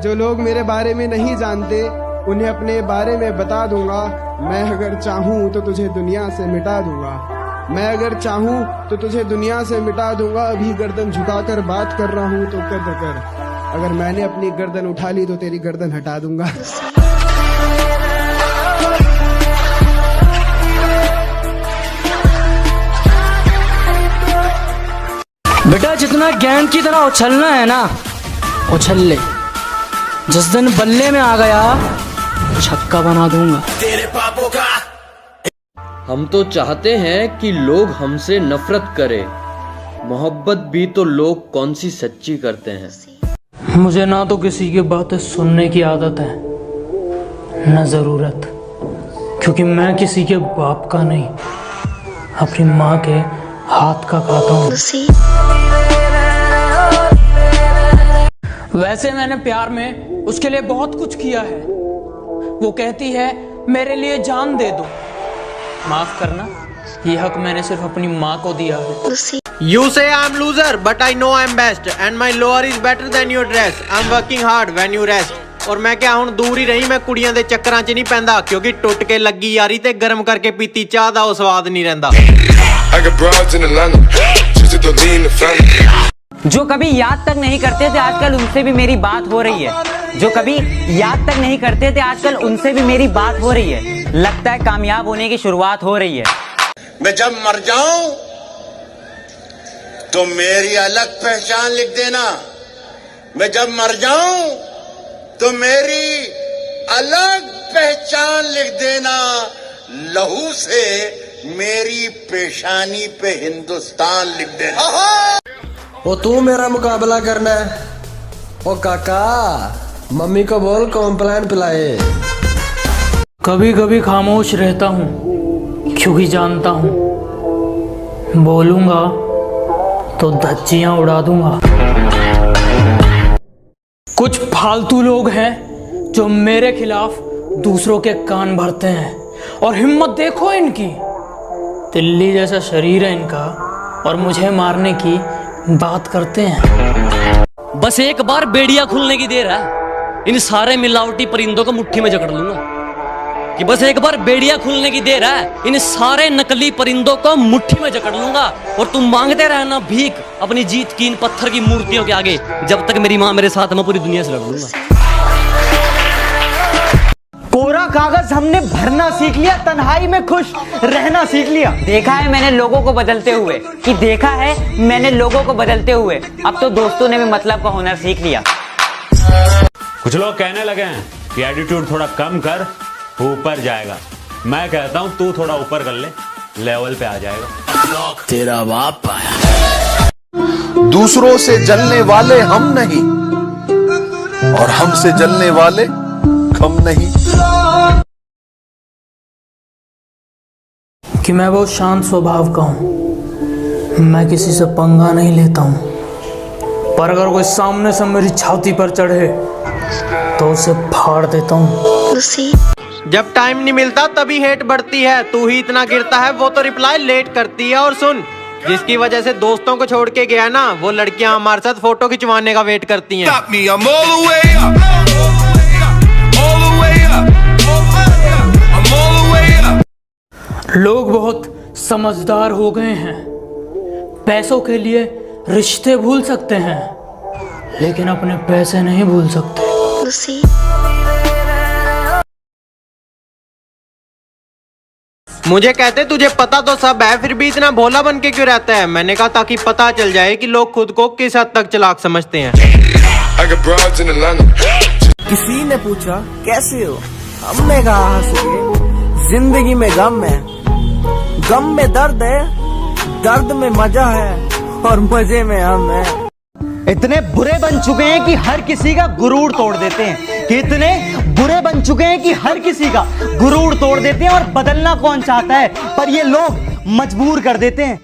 जो लोग मेरे बारे में नहीं जानते उन्हें अपने बारे में बता दूंगा। मैं अगर चाहूँ तो तुझे दुनिया से मिटा दूंगा। मैं अगर चाहूँ तो तुझे दुनिया से मिटा दूंगा। अभी गर्दन झुकाकर बात कर रहा हूँ तो कद्र कर। अगर मैंने अपनी गर्दन उठा ली तो तेरी गर्दन हटा दूंगा। बेटा जितना गेंद की तरह उछलना है ना, उछल ले। जिस दिन बल्ले में आ गया छक्का बना दूंगा तेरे पापों का। हम तो चाहते हैं कि लोग हमसे नफरत करें, मोहब्बत भी तो लोग कौन सी सच्ची करते हैं। मुझे ना तो किसी की बातें सुनने की आदत है न जरूरत, क्योंकि मैं किसी के बाप का नहीं, अपनी माँ के हाथ का खाता हूँ। वैसे मैंने प्यार में उसके लिए बहुत कुछ किया है। वो कहती है मेरे लिए जान दे दो। माफ करना, ये हक मैंने सिर्फ अपनी माँ को दिया है। You say I'm loser, but I know I'm best, and my lower is better than your dress. I'm working hard when you rest. और मैं क्या ਹੁਣ दूर ही रही, मैं कुड़ियां दे चक्करां 'ਚ नहीं पैंदा, क्योंकि टुट के लगी यारी ते गर्म करके पीती चाह दा ਉਹ स्वाद नहीं रहंदा। जो कभी याद तक नहीं करते थे आजकल उनसे भी मेरी बात हो रही है। जो कभी याद तक नहीं करते थे आजकल उनसे भी मेरी बात हो रही है। लगता है कामयाब होने की शुरुआत हो रही है। मैं जब मर जाऊं तो मेरी अलग पहचान लिख देना। मैं जब मर जाऊं तो मेरी अलग पहचान लिख देना। लहू से मेरी पेशानी पे हिंदुस्तान लिख देना। वो तू मेरा मुकाबला करना है? ओ काका, मम्मी को बोल कॉम्प्लान पिलाए। कभी कभी खामोश रहता हूँ क्योंकि जानता हूँ बोलूंगा तो धज्जियां उड़ा दूंगा। कुछ फालतू लोग हैं जो मेरे खिलाफ दूसरों के कान भरते हैं, और हिम्मत देखो इनकी। तिल्ली जैसा शरीर है इनका और मुझे मारने की बात करते हैं। बस एक बार बेड़िया खुलने की देर है, इन सारे मिलावटी परिंदों को मुट्ठी में जकड़ लूंगा। कि बस एक बार बेड़िया खुलने की देर है, इन सारे नकली परिंदों को मुट्ठी में जकड़ लूंगा। और तुम मांगते रहना भीख अपनी जीत की इन पत्थर की मूर्तियों के आगे, जब तक मेरी माँ मेरे साथ, मैं पूरी दुनिया से लड़ लूंगा। कोरा कागज हमने भरना सीख लिया, तन्हाई में खुश रहना सीख लिया। देखा है मैंने लोगों को बदलते हुए, कि देखा है मैंने लोगों को बदलते हुए। अब तो दोस्तों ने भी मतलब का होना सीख लिया। कुछ लोग कहने लगे हैं कि एटीट्यूड थोड़ा कम कर, ऊपर जाएगा। मैं कहता हूं तू थोड़ा ऊपर कर ले, लेवल पे आ जाएगा। तेरा बाप आया। दूसरों से जलने वाले हम नहीं और हमसे जलने वाले हम नहीं। कि मैं बहुत शांत स्वभाव का हूँ, मैं किसी से पंगा नहीं लेता हूँ, पर अगर कोई सामने से मेरी छाती पर चढ़े तो उसे फाड़ देता हूँ। जब टाइम नहीं मिलता तभी हेट बढ़ती है, तू ही इतना गिरता है वो तो रिप्लाई लेट करती है। और सुन, जिसकी वजह से दोस्तों को छोड़ के गया ना, वो लड़कियां हमारे साथ फोटो खिंचवाने का वेट करती हैं। लोग बहुत समझदार हो गए हैं, पैसों के लिए रिश्ते भूल सकते हैं लेकिन अपने पैसे नहीं भूल सकते। मुझे कहते तुझे पता तो सब है, फिर भी इतना भोला बन के क्यों रहता है? मैंने कहा ताकि पता चल जाए कि लोग खुद को किस हद तक चालाक समझते हैं। किसी ने पूछा कैसे हो, हमने कहा हंस के। जिंदगी में गम है, गम में दर्द है, दर्द में मजा है और मजे में हम है। इतने बुरे बन चुके हैं कि हर किसी का गुरूर तोड़ देते हैं। कि इतने बुरे बन चुके हैं कि हर किसी का गुरूर तोड़ देते हैं। और बदलना कौन चाहता है, पर ये लोग मजबूर कर देते हैं।